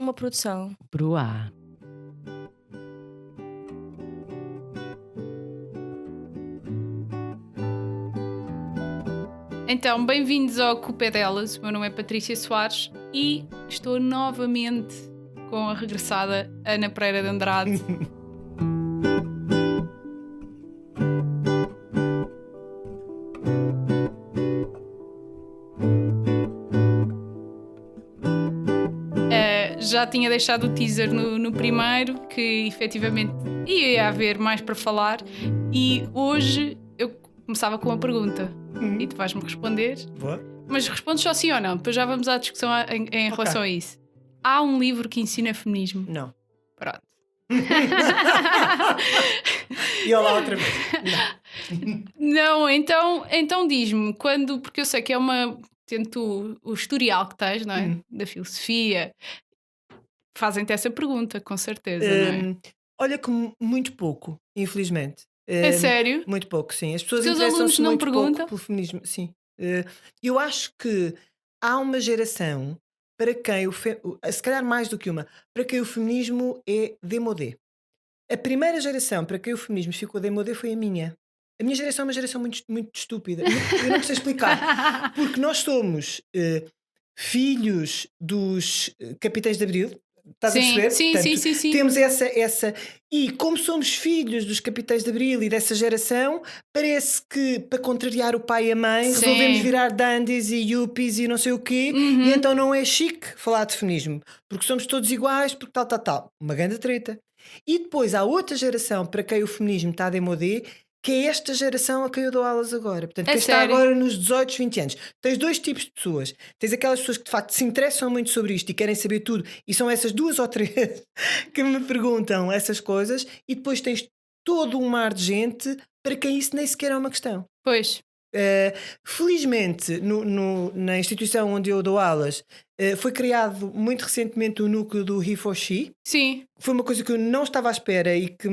Uma produção. Bruá. Então, bem-vindos ao Culpa é Delas. O meu nome é Patrícia Soares e estou novamente com a regressada Ana Pereira de Andrade. Já tinha deixado o teaser no primeiro, que efetivamente ia haver mais para falar, e hoje eu começava com uma pergunta e tu vais-me responder. Boa. Mas respondes só sim ou não, depois já vamos à discussão em relação a isso. Há um livro que ensina feminismo? Não. Pronto. E olá outra vez. Não, então diz-me, quando, porque eu sei que é uma, tento o historial que tens, não é? Da filosofia, fazem-te essa pergunta, com certeza, não é? Olha que muito pouco, infelizmente. É sério? Muito pouco, sim. As pessoas Os teus alunos interessam-se não muito perguntam? pouco pelo feminismo, sim. Eu acho que há uma geração para quem, se calhar mais do que uma, para quem o feminismo é démodé. A primeira geração para quem o feminismo ficou démodé foi a minha. A minha geração é uma geração muito, muito estúpida. Eu não sei explicar. Porque nós somos filhos dos capitães de Abril. Estás a perceber? Sim, Portanto, sim. temos essa. E como somos filhos dos capitães de Abril e dessa geração, parece que para contrariar o pai e a mãe Sim. resolvemos virar dandies e yuppies e não sei o quê. E então não é chique falar de feminismo. Porque somos todos iguais, porque tal. Uma grande treta. E depois há outra geração para quem o feminismo está démodé, que é esta geração a quem eu dou aulas agora. Portanto, É quem está sério? agora nos 18, 20 anos. Tens dois tipos de pessoas. Tens aquelas pessoas que de facto se interessam muito sobre isto e querem saber tudo, e são essas duas ou três que me perguntam essas coisas, e depois tens todo um mar de gente para quem isso nem sequer é uma questão. Pois. Felizmente, na instituição onde eu dou aulas, foi criado muito recentemente o núcleo do He for She. Sim, Foi uma coisa que eu não estava à espera e que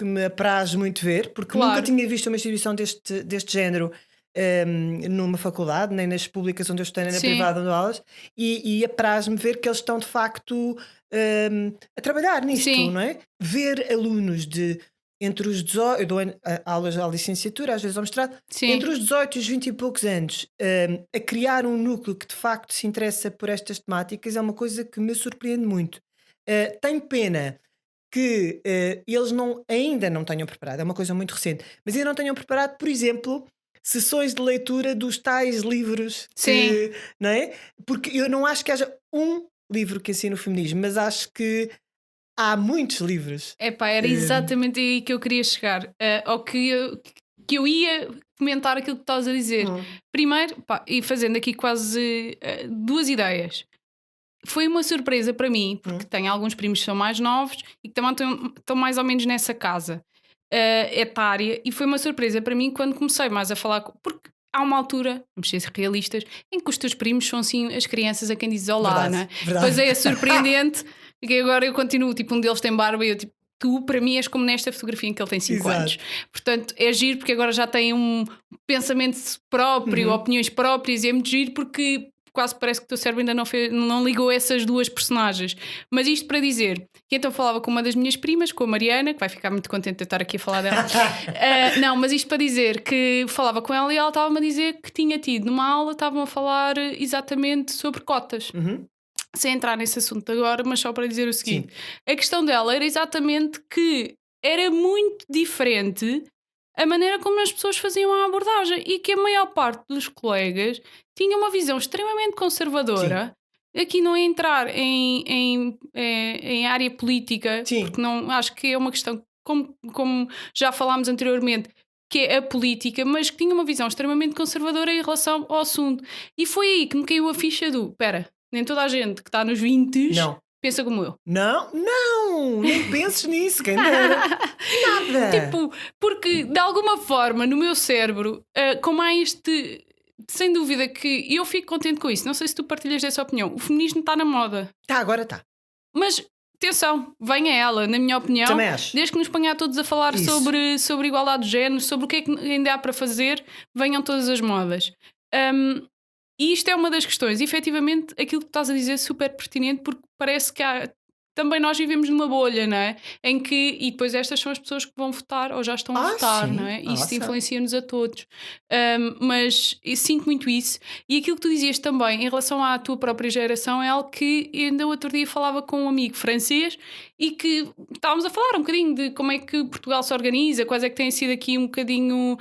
me apraz muito ver, porque Claro. nunca tinha visto uma instituição deste género numa faculdade, nem nas públicas onde eu estou, nem na Sim. privada onde dou aulas, e apraz-me ver que eles estão de facto a trabalhar nisto, Sim. não é? Ver alunos de entre os 18, eu dou aulas à licenciatura, às vezes ao mestrado, sim. entre os 18 e os 20 e poucos anos, a criar um núcleo que de facto se interessa por estas temáticas é uma coisa que me surpreende muito. Tenho pena que eles ainda não tenham preparado, é uma coisa muito recente, mas ainda não tenham preparado, por exemplo, sessões de leitura dos tais livros, Sim. não é? Porque eu não acho que haja um livro que ensine o feminismo, mas acho que há muitos livros. Epá, era exatamente aí que eu queria chegar. Ao que eu ia comentar aquilo que estás a dizer. Primeiro, pá, e fazendo aqui quase duas ideias. Foi uma surpresa para mim, porque tenho alguns primos que são mais novos e que também estão mais ou menos nessa casa etária, e foi uma surpresa para mim quando comecei mais a falar. Porque há uma altura, vamos ser realistas, em que os teus primos são assim as crianças a quem dizes olá, Verdade, não é? verdade. Depois é surpreendente que agora eu continuo, tipo, um deles tem barba e eu tipo, tu para mim és como nesta fotografia em que ele tem 5 Exato. anos. Portanto, é giro porque agora já tem um pensamento próprio, opiniões próprias, e é muito giro porque quase parece que o teu cérebro ainda não ligou essas duas personagens. Mas isto para dizer que então falava com uma das minhas primas, com a Mariana, que vai ficar muito contente de eu estar aqui a falar dela. Não, mas isto para dizer que falava com ela e ela estava-me a dizer que tinha tido numa aula, estavam a falar exatamente sobre cotas. Sem entrar nesse assunto agora, mas só para dizer o seguinte: a questão dela era exatamente que era muito diferente a maneira como as pessoas faziam a abordagem, e que a maior parte dos colegas tinha uma visão extremamente conservadora. Aqui não é entrar em área política, Sim. porque não, acho que é uma questão, como já falámos anteriormente, que é a política, mas que tinha uma visão extremamente conservadora em relação ao assunto. E foi aí que me caiu a ficha do: espera, nem toda a gente que está nos 20 Não. pensa como eu. Não, nem penses nisso, quem dera. Nada. Tipo, porque de alguma forma no meu cérebro, como há este, sem dúvida que eu fico contente com isso, não sei se tu partilhas dessa opinião, o feminismo está na moda, Agora está. mas atenção, venha ela, na minha opinião, Também acho. desde que nos ponha a todos a falar Isso. sobre igualdade de género, sobre o que é que ainda há para fazer, venham todas as modas. E isto é uma das questões. E, efetivamente, aquilo que estás a dizer é super pertinente, porque parece que também nós vivemos numa bolha, não é? Em que, e depois estas são as pessoas que vão votar ou já estão a votar, sim. não é? Isso Awesome. influencia-nos a todos. Mas eu sinto muito isso. E aquilo que tu dizias também em relação à tua própria geração é algo que ainda outro dia falava com um amigo francês e que estávamos a falar um bocadinho de como é que Portugal se organiza, quais é que têm sido aqui um bocadinho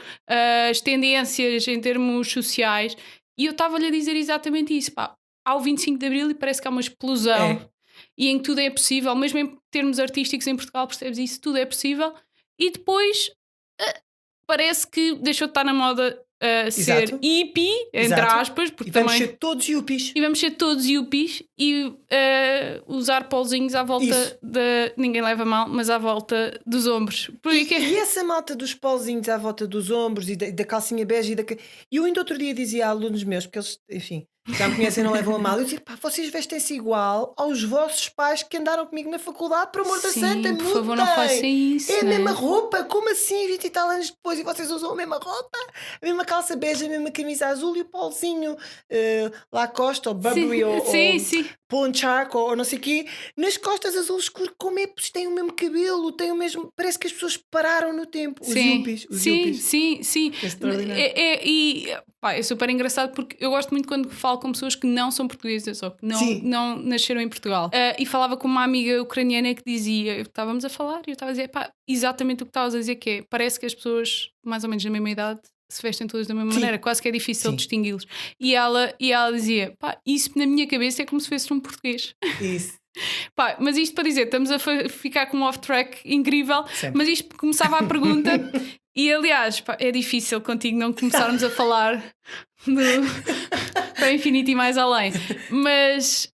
as tendências em termos sociais. E eu estava-lhe a dizer exatamente isso. Pá, há o 25 de Abril e parece que há uma explosão. E em que tudo é possível, mesmo em termos artísticos em Portugal, percebes isso? Tudo é possível. E depois parece que deixou de estar na moda ser hippie, entre aspas. Porque e vamos ser todos yuppies. E vamos ser todos yuppies e usar pauzinhos à volta ninguém leva mal, mas à volta dos ombros. E essa malta dos pauzinhos à volta dos ombros e da calcinha bege e eu ainda outro dia dizia a alunos meus, porque eles, enfim, já me conhecem e não levam a mal. Eu dizia, pá, vocês vestem-se igual aos vossos pais que andaram comigo na faculdade, por amor da santa, por favor, não façam isso. É a mesma roupa, como assim 20 e tal anos depois e vocês usam a mesma roupa? A mesma calça bege, a mesma camisa azul e o pauzinho Lacoste ou Burberry ou Ponchak ou não sei o quê, nas costas azul escuro, como é que têm o mesmo cabelo, têm o mesmo, parece que as pessoas pararam no tempo. Os yuppies. Sim. É super engraçado porque eu gosto muito quando falo com pessoas que não são portuguesas ou que não nasceram em Portugal. E falava com uma amiga ucraniana que dizia, estávamos a falar e eu estava a dizer, pá, exatamente o que estavas a dizer, que é, parece que as pessoas mais ou menos da mesma idade se vestem todas da mesma maneira, quase que é difícil distingui-los. E ela dizia, pá, isso na minha cabeça é como se fosse um português. Isso. Pá, mas isto para dizer, estamos a ficar com um off-track incrível. Sempre. Mas isto começava a pergunta e aliás, pá, é difícil contigo não começarmos a falar para o infinito e mais além. Mas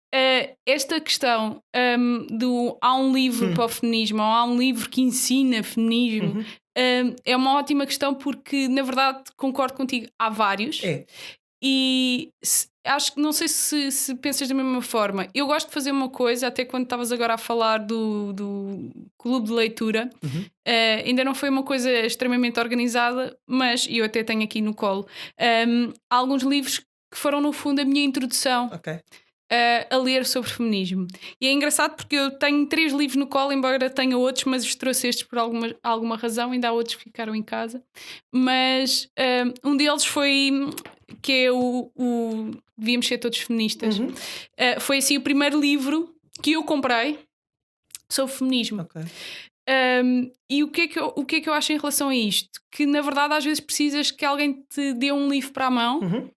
esta questão há um livro para o feminismo, ou há um livro que ensina feminismo, é uma ótima questão porque na verdade concordo contigo, há vários. E acho que não sei se pensas da mesma forma. Eu gosto de fazer uma coisa, até quando estavas agora a falar do clube de leitura, ainda não foi uma coisa extremamente organizada, mas eu até tenho aqui no colo há alguns livros que foram no fundo a minha introdução a ler sobre feminismo. E é engraçado porque eu tenho 3 livros no colo, embora tenha outros, mas os trouxe estes por alguma razão, ainda há outros que ficaram em casa. Mas um deles foi, que é o Devíamos Ser Todos Feministas. Foi assim o primeiro livro que eu comprei sobre feminismo. E o que é que eu acho em relação a isto? Que na verdade às vezes precisas que alguém te dê um livro para a mão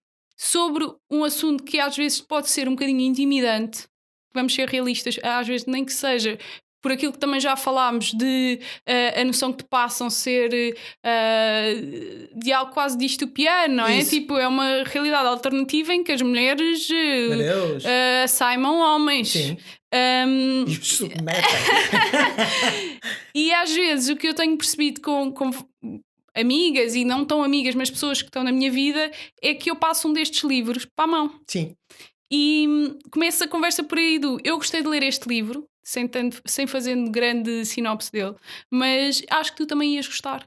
sobre um assunto que às vezes pode ser um bocadinho intimidante. Vamos ser realistas, às vezes nem que seja por aquilo que também já falámos de a noção que te passam ser de algo quase distopiano, não é? Isso. Tipo, é uma realidade alternativa em que as mulheres saimam homens. Sim. E os submetem. E às vezes o que eu tenho percebido com amigas e não tão amigas, mas pessoas que estão na minha vida, é que eu passo um destes livros para a mão. Sim. E começo a conversa por aí eu gostei de ler este livro, sem fazer grande sinopse dele, mas acho que tu também ias gostar.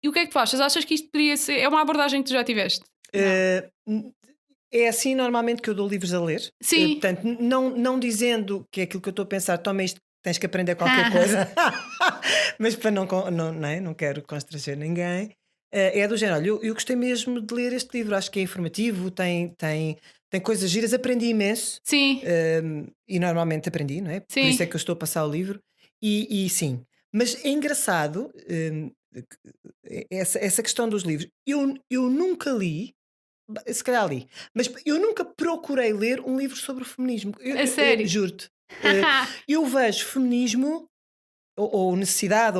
E o que é que tu achas? Achas que isto poderia ser... É uma abordagem que tu já tiveste? É assim normalmente que eu dou livros a ler. Sim. Portanto, não dizendo que é aquilo que eu estou a pensar, toma isto, tens que aprender qualquer coisa. Mas para não quero constranger ninguém. É do género, olha, eu gostei mesmo de ler este livro, acho que é informativo, tem coisas giras, aprendi imenso. Sim. E normalmente aprendi, não é? Sim. Por isso é que eu estou a passar o livro. E sim, mas é engraçado essa questão dos livros. Eu nunca li, se calhar li, mas eu nunca procurei ler um livro sobre o feminismo. A sério? Juro-te. Eu vejo feminismo ou necessidade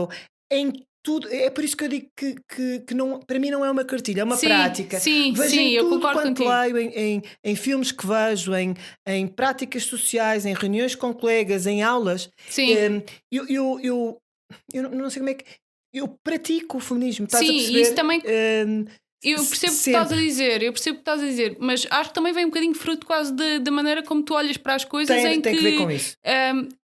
em tudo. É por isso que eu digo que não, para mim não é uma cartilha, é uma prática. Vejo em eu tudo concordo quanto contigo. leio, em filmes que vejo, em práticas sociais, em reuniões com colegas, em aulas. Sim. Eu não sei como é que eu pratico o feminismo. Estás a perceber? Isso também. Eu percebo o que estás a dizer, mas acho que também vem um bocadinho fruto quase da maneira como tu olhas para as coisas. Tem que ver com isso.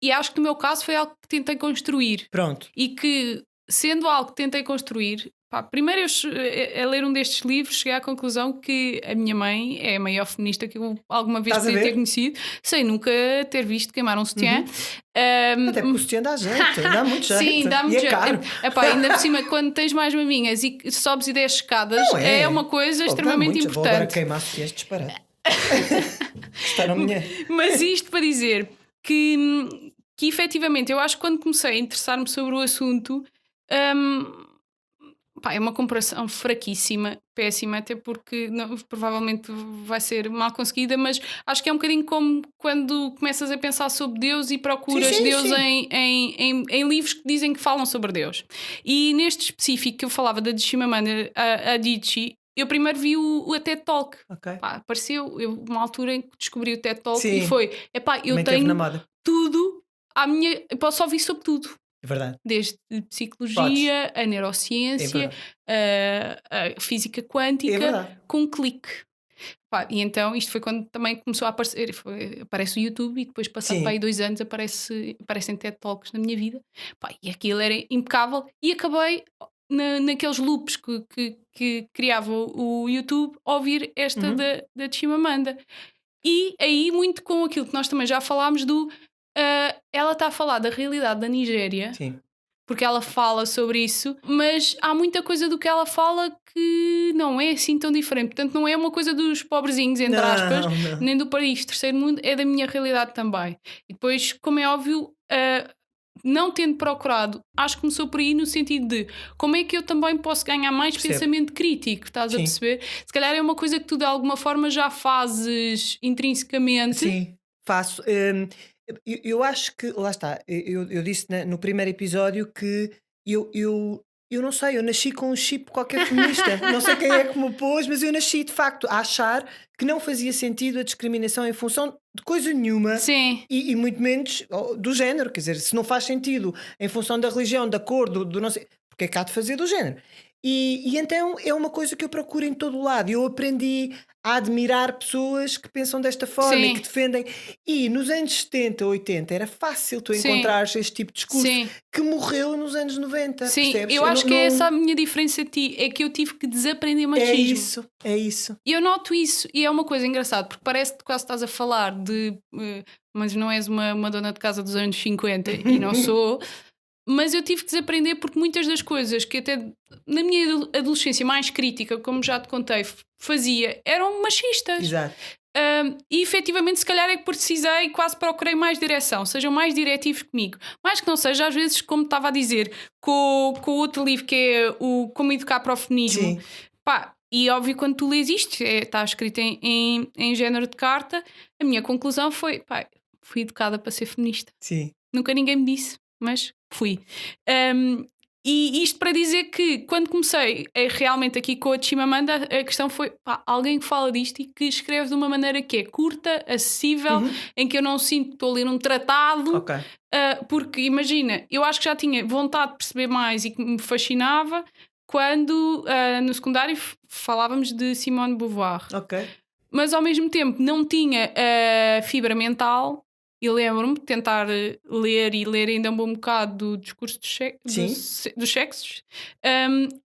E acho que no meu caso foi algo que tentei construir. Pronto. E que, sendo algo que tentei construir, Pá, primeiro, a ler um destes livros, cheguei à conclusão que a minha mãe é a maior feminista que eu alguma vez Estás a podia ter ver? conhecido, sem nunca ter visto queimar um sutiã. Até porque o sutiã dá jeito, dá muito jeito. Sim, dá E muito é jeito. caro. Epá, ainda por cima, quando tens mais maminhas e sobes e desces escadas, Não é? é uma coisa Pô, dá extremamente muito. Vou agora importante. queimar sutiãs disparado. Está na minha. Mas isto para dizer que efetivamente eu acho que quando comecei a interessar-me sobre o assunto, hum, pá, é uma comparação fraquíssima, péssima, até porque provavelmente vai ser mal conseguida, mas acho que é um bocadinho como quando começas a pensar sobre Deus e procuras Sim, Deus sim. em livros que dizem que falam sobre Deus. E neste específico que eu falava da Chimamanda Adichie, eu primeiro vi o TED Talk. Ok. Pá, apareceu uma altura em que descobri o TED Talk Sim. e foi, epá, eu Também teve na tenho moda. tudo eu posso ouvir sobre tudo. É verdade. Desde psicologia, a neurociência, a física É quântica, verdade. com um clique. Pá, e então isto foi quando também começou a aparecer, aparece o YouTube e depois passado Sim. para aí 2 anos aparecem TED Talks na minha vida. Pá, e aquilo era impecável e acabei naqueles loops que criava o YouTube a ouvir esta da Chimamanda. E aí muito com aquilo que nós também já falámos ela está a falar da realidade da Nigéria, Sim. porque ela fala sobre isso, mas há muita coisa do que ela fala que não é assim tão diferente. Portanto, não é uma coisa dos pobrezinhos, entre aspas, Não. nem do país terceiro mundo, é da minha realidade também. E depois, como é óbvio, não tendo procurado, acho que começou por aí no sentido de como é que eu também posso ganhar mais Percebo. pensamento crítico, estás a Sim. perceber? Se calhar é uma coisa que tu de alguma forma já fazes intrinsecamente. Sim, faço. Eu acho que, lá está, eu disse no primeiro episódio que eu não sei, eu nasci com um chip qualquer feminista. Não sei quem é que me pôs, mas eu nasci de facto a achar que não fazia sentido a discriminação em função de coisa nenhuma. Sim. E muito menos do género, quer dizer, se não faz sentido em função da religião, da cor, do não sei, porque é que há de fazer do género? E então é uma coisa que eu procuro em todo o lado. Eu aprendi a admirar pessoas que pensam desta forma e Sim. que defendem. E nos anos 70, 80 era fácil tu Sim. encontrares este tipo de discurso Sim. que morreu nos anos 90. Sim, Percebes? eu acho que é essa a não. minha diferença de ti, é que eu tive que desaprender É machismo. isso, é isso. E eu noto isso, e é uma coisa engraçada, porque parece que quase estás a falar de. Mas não és uma dona de casa dos anos 50, e não sou. Mas eu tive que desaprender porque muitas das coisas que até na minha adolescência mais crítica, como já te contei, fazia, eram machistas. Exato. E efetivamente, se calhar é que precisei, quase procurei mais direção, sejam mais diretivos comigo. Mais que não seja, às vezes, como estava a dizer, com o outro livro que é o Como Educar para o Feminismo. Sim. Pá, e óbvio, quando tu lês isto, está escrito em género de carta, a minha conclusão foi: pá, fui educada para ser feminista. Sim. Nunca ninguém me disse, mas fui. E isto para dizer que quando comecei realmente aqui com a Chimamanda, a questão foi pá, alguém que fala disto e que escreve de uma maneira que é curta, acessível, em que eu não sinto que estou a ler um tratado. Ok. Porque imagina, eu acho que já tinha vontade de perceber mais e que me fascinava quando no secundário falávamos de Simone de Beauvoir. Ok. Mas ao mesmo tempo não tinha a fibra mental. E lembro-me de tentar ler e ler ainda um bom bocado do discurso dos sexos,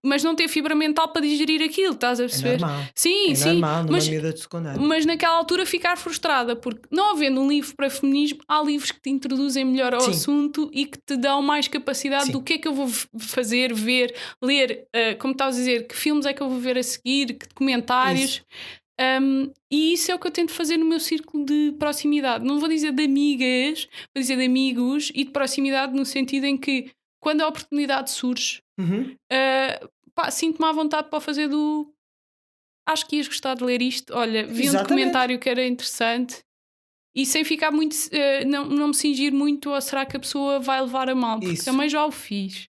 mas não ter fibra mental para digerir aquilo, estás a perceber? É normal. Sim, É sim. normal numa miúda de secundário. Mas naquela altura ficar frustrada, porque não havendo um livro para feminismo, há livros que te introduzem melhor ao Sim. assunto e que te dão mais capacidade Sim. do que é que eu vou fazer, ver, ler, como estavas a dizer, que filmes é que eu vou ver a seguir, que documentários. Isso. E isso é o que eu tento fazer no meu círculo de proximidade. Não vou dizer de amigas, vou dizer de amigos e de proximidade no sentido em que quando a oportunidade surge, sinto-me à vontade para fazer acho que ias gostar de ler isto. Olha, vi um documentário que era interessante e sem ficar muito não me cingir muito ou será que a pessoa vai levar a mal, porque Isso. também já o fiz.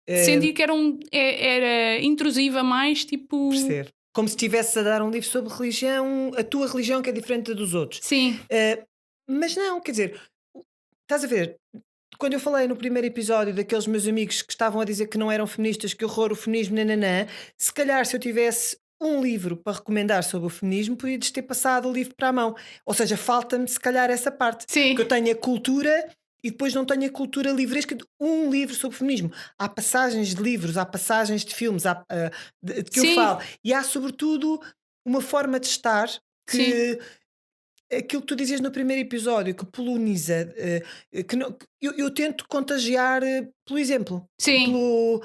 Senti que era intrusiva mais, tipo... Percebo. Como se estivesse a dar um livro sobre religião, a tua religião que é diferente da dos outros. Sim. Mas não, quer dizer, estás a ver, quando eu falei no primeiro episódio daqueles meus amigos que estavam a dizer que não eram feministas, que horror o feminismo, nananã, se calhar se eu tivesse um livro para recomendar sobre o feminismo, podia-lhes ter passado o livro para a mão. Ou seja, falta-me se calhar essa parte. Sim. Que eu tenho a cultura e depois não tenho a cultura livresca de um livro sobre feminismo. Há passagens de livros, há passagens de filmes de que eu Sim, falo, e há sobretudo uma forma de estar sim, que aquilo que tu dizias no primeiro episódio, que poloniza, que não, eu tento contagiar pelo exemplo, sim, pelo,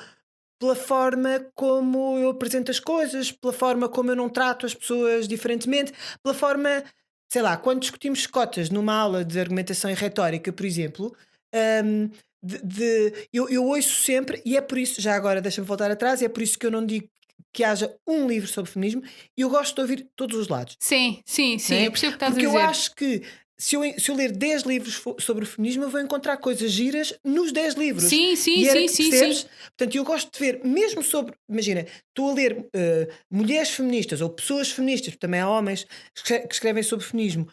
pela forma como eu apresento as coisas, pela forma como eu não trato as pessoas diferentemente, pela forma, sei lá, quando discutimos cotas numa aula de argumentação e retórica, por exemplo, hum, eu ouço sempre, e é por isso, já agora deixa-me voltar atrás, e é por isso que eu não digo que haja um livro sobre feminismo, e eu gosto de ouvir todos os lados. sim, sim, Não sim, é? eu percebo o que estás a Porque eu dizer. acho que se eu ler 10 livros sobre o feminismo, eu vou encontrar coisas giras nos 10 livros. Sim, sim, E era, sim, sim, sim. percebes? Portanto, eu gosto de ver, mesmo sobre, imagina, estou a ler mulheres feministas ou pessoas feministas, porque também há homens que escrevem sobre feminismo,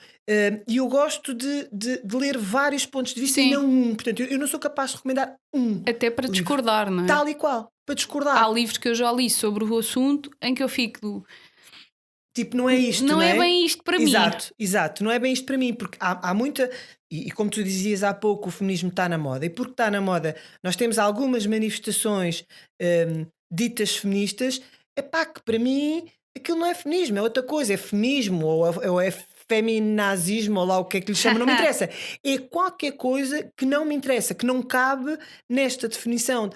e eu gosto de ler vários pontos de vista e Sim, não um. Portanto, eu não sou capaz de recomendar um até para livro, discordar, não é? tal e qual, para Há discordar. livros que eu já li sobre o assunto em que eu fico Tipo, não é isto, não não é é? bem isto para mim. Exato, exato. Não é bem isto para mim, porque há muita. E como tu dizias há pouco, o feminismo está na moda. E porque está na moda, nós temos algumas manifestações ditas feministas. Epá, que para mim aquilo não é feminismo, é outra coisa. É feminismo ou é feminazismo, ou lá o que é que lhe chama, não me interessa. É qualquer coisa que não me interessa, que não cabe nesta definição.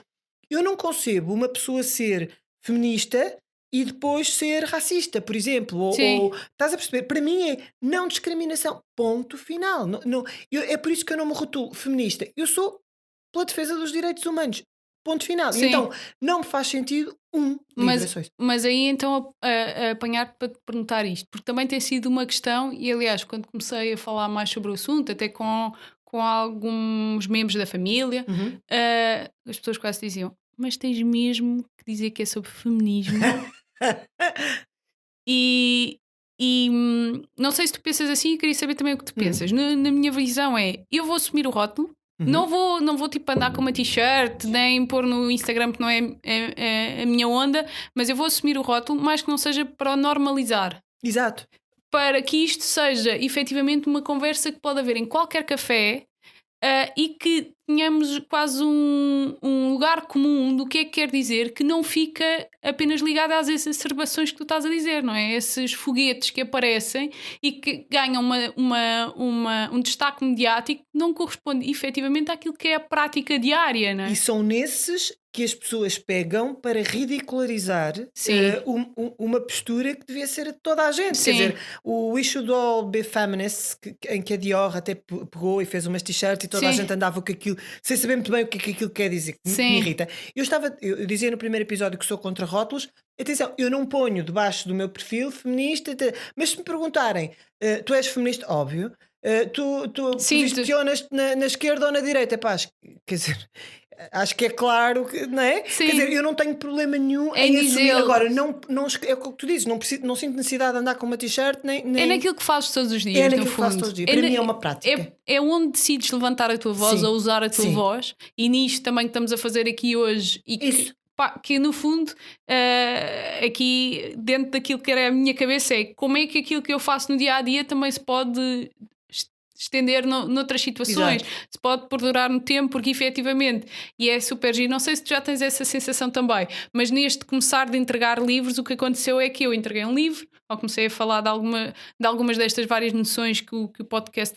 Eu não concebo uma pessoa ser feminista e depois ser racista, por exemplo, Sim, estás a perceber? Para mim é não discriminação, ponto final. É por isso que eu não me rotulo feminista. Eu sou pela defesa dos direitos humanos, ponto final. E sim. então não me faz sentido um livro, é Mas, só isso. mas aí então a apanhar-te para te perguntar isto, porque também tem sido uma questão, e aliás, quando comecei a falar mais sobre o assunto, até com alguns membros da família, Uhum. as pessoas quase diziam: Mas tens mesmo que dizer que é sobre feminismo? E, não sei se tu pensas assim, eu queria saber também o que tu Uhum. pensas. Na minha visão é, eu vou assumir o rótulo, Uhum. não vou tipo andar com uma t-shirt, nem pôr no Instagram que não é a minha onda, mas eu vou assumir o rótulo, mais que não seja para o normalizar. Exato. Para que isto seja efetivamente uma conversa que pode haver em qualquer café, e que tenhamos quase um lugar comum do que é que quer dizer, que não fica apenas ligado às exacerbações que tu estás a dizer, não é? Esses foguetes que aparecem e que ganham um destaque mediático que não corresponde efetivamente àquilo que é a prática diária, não E é? são nesses que as pessoas pegam para ridicularizar Sim, uma postura que devia ser de toda a gente. Quer sim, dizer, o We Should All Be Feminists, em que a Dior até pegou e fez umas t-shirts e toda a gente sim, andava com aquilo, sem saber muito bem o que é que aquilo quer dizer, que me sim, irrita. Eu dizia no primeiro episódio que sou contra rótulos. Atenção, eu não ponho debaixo do meu perfil feminista, mas se me perguntarem, tu és feminista? Óbvio. Tu sim, posicionas-te na esquerda ou na direita? Pá, quer dizer, acho que é claro que, não é? Quer dizer, sim, eu não tenho problema nenhum em em assumir. dizê-lo. Agora, é o que tu dizes, não sinto necessidade de andar com uma t-shirt, É nem naquilo que fazes todos os é dias, no naquilo que faço fundo. todos os dias. Para mim é uma prática. É onde decides levantar a tua voz ou Sim, usar a tua sim. voz, e nisto também que estamos a fazer aqui hoje, e Isso. que no fundo, aqui dentro daquilo que era a minha cabeça, é como é que aquilo que eu faço no dia a dia também se pode estender noutras situações, Exato. se pode perdurar no tempo, porque efetivamente, e é super giro, não sei se tu já tens essa sensação também, mas neste começar de entregar livros, o que aconteceu é que eu entreguei um livro, ou comecei a falar de algumas destas várias noções que o podcast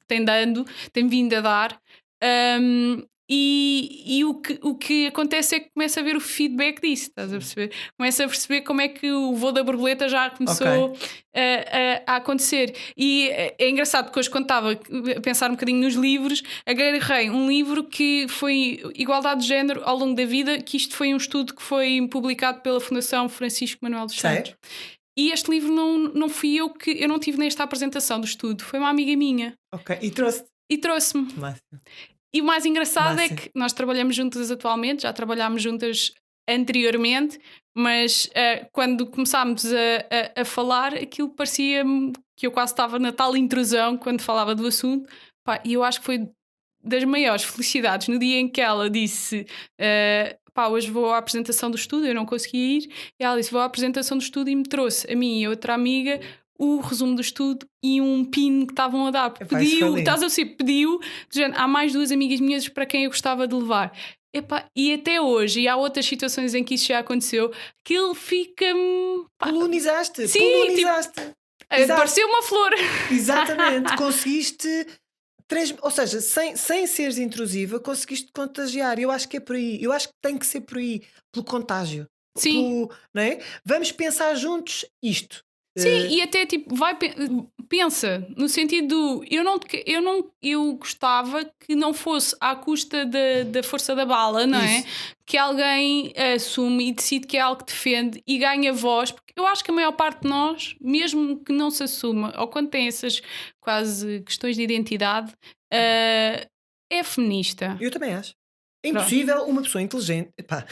tem vindo a dar. E o que acontece é que começa a ver o feedback disso, estás a perceber? Começa a perceber como é que o voo da borboleta já Ok. começou a acontecer. E é engraçado porque hoje, quando estava a pensar um bocadinho nos livros, agarrei um livro que foi Igualdade de Género ao longo da vida, que isto foi um estudo que foi publicado pela Fundação Francisco Manuel dos Sei. Santos. E este livro não fui eu não tive nesta apresentação do estudo, foi uma amiga minha Ok. E trouxe. e trouxe-me. Máximo. E o mais engraçado é Máximo. que nós trabalhamos juntas atualmente, já trabalhámos juntas anteriormente, mas quando começámos a falar, aquilo parecia-me que eu quase estava na tal intrusão quando falava do assunto. Pá, e eu acho que foi das maiores felicidades no dia em que ela disse: pá, hoje vou à apresentação do estudo, eu não conseguia ir, e ela disse: vou à apresentação do estudo, e me trouxe a mim e a outra amiga o resumo do estudo e um pin que estavam a dar. Epá, isso foi Pediu, lindo. estás a perceber, pediu, há mais 2 amigas minhas para quem eu gostava de levar. Epá, e até hoje, e há outras situações em que isso já aconteceu, aquilo fica-me. Polonizaste, Sim, polonizaste. Exato. Pareceu uma flor. Exatamente, conseguiste. Ou seja, sem seres intrusiva, conseguiste contagiar. Eu acho que é por aí. Eu acho que tem que ser por aí, pelo contágio. Sim. Não é? Vamos pensar juntos isto. Sim, e até tipo, pensa, no sentido do eu gostava que não fosse à custa da força da bala, não é? Isso. Que alguém assume e decide que é algo que defende e ganha voz, porque eu acho que a maior parte de nós, mesmo que não se assuma, ou quando tem essas quase questões de identidade, é feminista. Eu também acho. É impossível uma pessoa inteligente. Epá,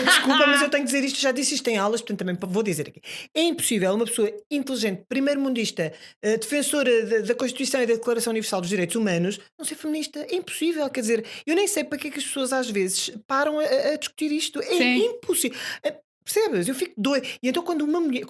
desculpa, mas eu tenho que dizer isto, já disse isto em aulas, portanto também vou dizer aqui. É impossível uma pessoa inteligente, primeiro-mundista, defensora da Constituição e da Declaração Universal dos Direitos Humanos, não ser feminista. É impossível, quer dizer, eu nem sei para que é que as pessoas às vezes param a discutir isto. É Sim. impossível. Percebes? Eu fico doido. E então quando uma mulher.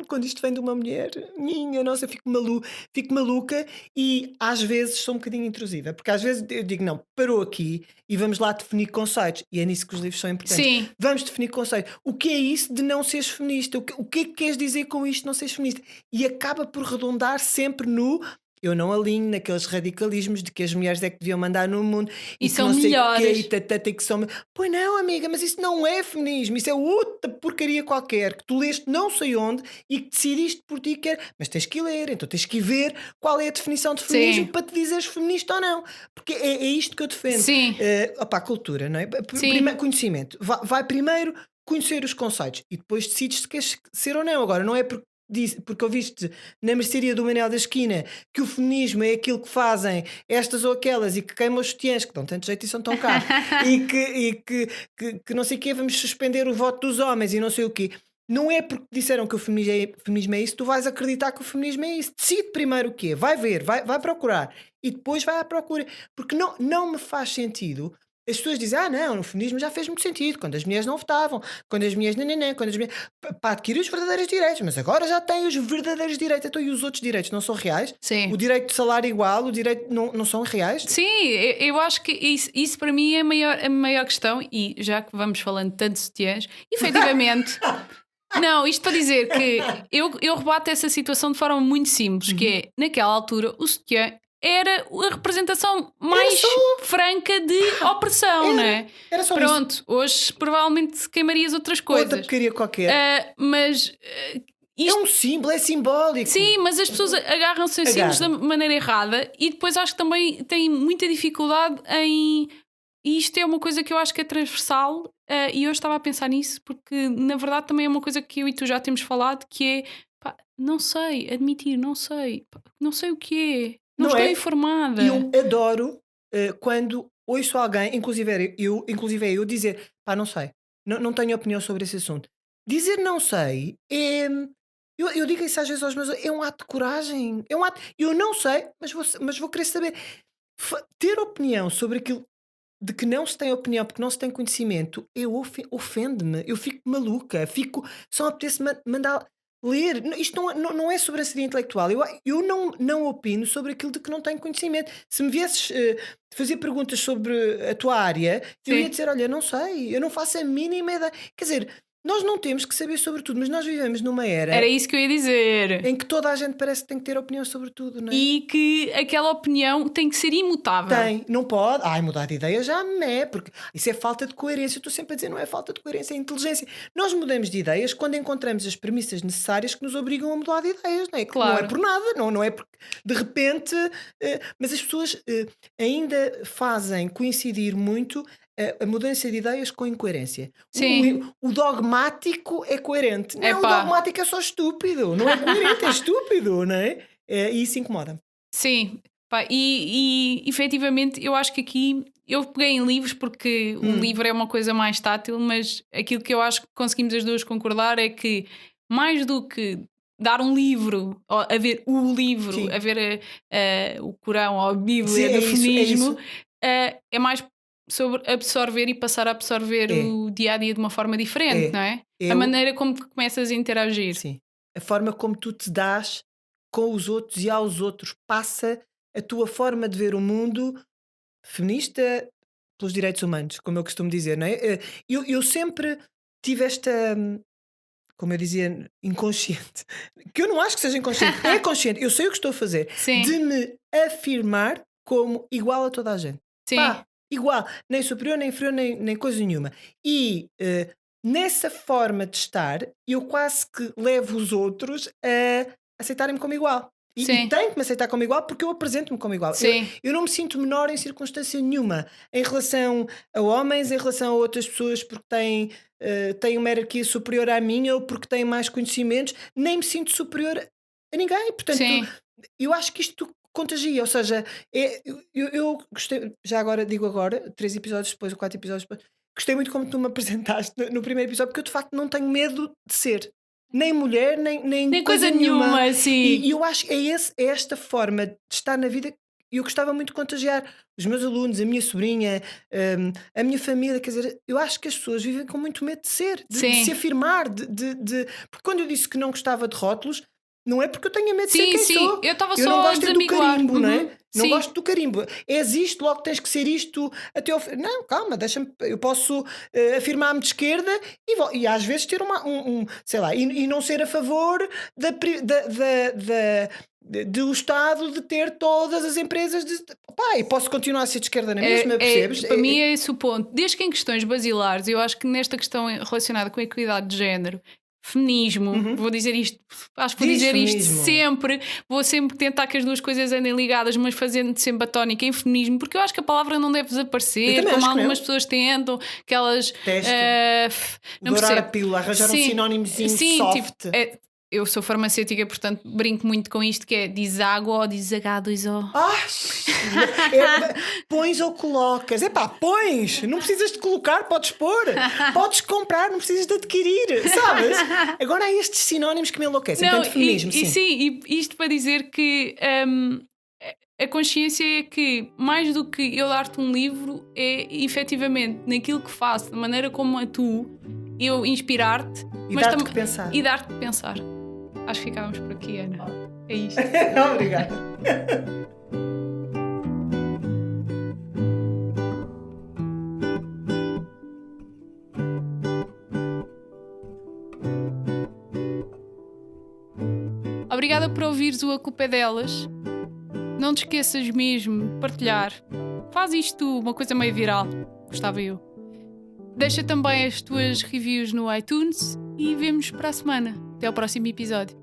Quando isto vem de uma mulher, minha nossa, eu fico maluca e às vezes sou um bocadinho intrusiva, porque às vezes eu digo, não, parou aqui e vamos lá definir conceitos. E é nisso que os livros são importantes. Sim. Vamos definir conceitos. O que é isso de não seres feminista? O que é que queres dizer com isto de não seres feminista? E acaba por redundar sempre no. Eu não alinho naqueles radicalismos de que as mulheres é que deviam mandar no mundo E que são não sei melhores. quê, e que são. Pois não, amiga, mas isso não é feminismo, isso é outra porcaria qualquer que tu leste não sei onde e que decidiste por ti que mas tens que ler, então tens que ver qual é a definição de feminismo Sim. para te dizeres feminista ou não, porque é isto que eu defendo. Sim. Cultura, não é? Sim. Primeiro, conhecimento. Vai primeiro conhecer os conceitos e depois decides se queres ser ou não. Agora, não é porque ouviste na mercearia do Manel da esquina que o feminismo é aquilo que fazem estas ou aquelas e que queimam os sutiãs, que dão tanto jeito e são tão caros, e que não sei o quê, vamos suspender o voto dos homens e não sei o quê. Não é porque disseram que o feminismo é isso, tu vais acreditar que o feminismo é isso. Decide primeiro o quê? Vai ver, vai procurar e depois vai à procura. Porque não me faz sentido. As pessoas dizem, não, o feminismo já fez muito sentido, quando as mulheres não votavam, quando as mulheres quando as mulheres... para adquirir os verdadeiros direitos, mas agora já têm os verdadeiros direitos, então e os outros direitos não são reais? Sim. O direito de salário igual, o direito não são reais? Sim, eu acho que isso para mim é a maior questão, e já que vamos falando tanto de sutiãs, efetivamente. Não, isto para dizer que eu rebato essa situação de forma muito simples, que é, naquela altura, o sutiã era a representação mais franca de opressão, não é? Era só Pronto, isso. hoje provavelmente queimarias outras Outra coisas. porcaria qualquer. Mas é um símbolo, é simbólico. Sim, mas as pessoas agarram-se a símbolos da maneira errada e depois acho que também têm muita dificuldade em... E isto é uma coisa que eu acho que é transversal, e eu estava a pensar nisso porque na verdade também é uma coisa que eu e tu já temos falado, que é, pá, não sei, admitir, não sei o que é, não estou informada. E eu adoro quando ouço alguém, inclusive eu dizer, pá, não sei, não tenho opinião sobre esse assunto. Dizer não sei é... Eu digo isso às vezes aos meus... É um ato de coragem. É um ato... Eu não sei, mas vou querer saber. Ter opinião sobre aquilo de que não se tem opinião porque não se tem conhecimento, ofende-me. Eu fico maluca. Só apetece mandar ler. Isto não é sobranceria intelectual. Eu não opino sobre aquilo de que não tenho conhecimento. Se me viesses fazer perguntas sobre a tua área, eu ia dizer, olha, não sei, eu não faço a mínima ideia. Quer dizer, nós não temos que saber sobre tudo, mas nós vivemos numa era... Era isso que eu ia dizer. Em que toda a gente parece que tem que ter opinião sobre tudo, não é? E que aquela opinião tem que ser imutável. Não pode. Mudar de ideia já não é, porque isso é falta de coerência. Eu estou sempre a dizer, não é falta de coerência, é inteligência. Nós mudamos de ideias quando encontramos as premissas necessárias que nos obrigam a mudar de ideias, não é? Claro. Não é por nada, não é porque de repente... mas as pessoas ainda fazem coincidir muito a mudança de ideias com incoerência. Sim. O dogmático é coerente. Não, o dogmático é só estúpido. Não é coerente, é estúpido, não é? E isso incomoda-me. Sim. Pá, e efetivamente eu acho que aqui eu peguei em livros porque o livro é uma coisa mais tátil, mas aquilo que eu acho que conseguimos as duas concordar é que mais do que dar um livro, ou a ver o livro, Sim. a ver o Corão ou a Bíblia do feminismo, é mais sobre absorver e passar a absorver o dia-a-dia de uma forma diferente, não é? A maneira como começas a interagir. Sim. a forma como tu te dás com os outros e aos outros. Passa a tua forma de ver o mundo feminista pelos direitos humanos, como eu costumo dizer, não é? Eu sempre tive esta, como eu dizia, inconsciente, que eu não acho que seja inconsciente, é consciente, eu sei o que estou a fazer, Sim, de me afirmar como igual a toda a gente. sim, Pá, igual, nem superior, nem inferior, nem coisa nenhuma. E nessa forma de estar, eu quase que levo os outros a aceitarem-me como igual. E sim, tenho que me aceitar como igual porque eu apresento-me como igual. sim, Eu não me sinto menor em circunstância nenhuma em relação a homens, em relação a outras pessoas porque têm uma hierarquia superior à minha ou porque têm mais conhecimentos, nem me sinto superior a ninguém. Portanto, sim. eu acho que isto contagia, ou seja, eu gostei, já agora digo agora, 3 episódios depois ou 4 episódios depois, gostei muito como tu me apresentaste no primeiro episódio, porque eu de facto não tenho medo de ser nem mulher, nem Nem coisa coisa nenhuma. nenhuma, sim. E eu acho que é esta forma de estar na vida e eu gostava muito de contagiar os meus alunos, a minha sobrinha, a minha família. Quer dizer, eu acho que as pessoas vivem com muito medo de ser, de se Sim, afirmar. Porque quando eu disse que não gostava de rótulos, não é porque eu tenha medo de ser sim, quem sim. sou. Eu estava Eu não só a gosto é do desamiguar. carimbo, não Uhum, é? Não sim. gosto do carimbo. És isto, logo tens que ser isto até ao fim. Não, calma, deixa-me. Eu posso afirmar-me de esquerda e às vezes ter sei lá, e não ser a favor do Estado de ter todas as empresas pá, e posso continuar a ser de esquerda na mesma, percebes? Para mim é esse o ponto. Desde que em questões basilares, eu acho que nesta questão relacionada com a equidade de género, feminismo, Uhum. vou dizer isto, acho que vou Diz dizer isto feminismo. sempre, vou sempre tentar que as duas coisas andem ligadas, mas fazendo sempre a tónica em feminismo, porque eu acho que a palavra não deve Eu desaparecer, também como acho que não. algumas pessoas tentam, que elas Testo. não Dourar a percebo. pílula, arranjar um Sim, sinónimozinho sim, tipo, soft. eu sou farmacêutica, portanto brinco muito com isto, que é diz água ou diz H2O. Pões ou colocas? Epá, pões! Não precisas de colocar, podes pôr. Podes comprar, não precisas de adquirir, sabes? Agora há estes sinónimos que me enlouquecem. Não, Portanto, feminismo, e sim, e isto para dizer que a consciência é que mais do que eu dar-te um livro é efetivamente naquilo que faço, da maneira como atuo, eu inspirar-te E dar-te que pensar. e dar-te que pensar. Acho que ficávamos por aqui, Ana. É isto. Obrigada. Obrigada por ouvires o A Culpa é Delas. Não te esqueças mesmo de partilhar. Faz isto uma coisa meio viral. Gostava eu. Deixa também as tuas reviews no iTunes e vemo-nos para a semana. Até ao próximo episódio.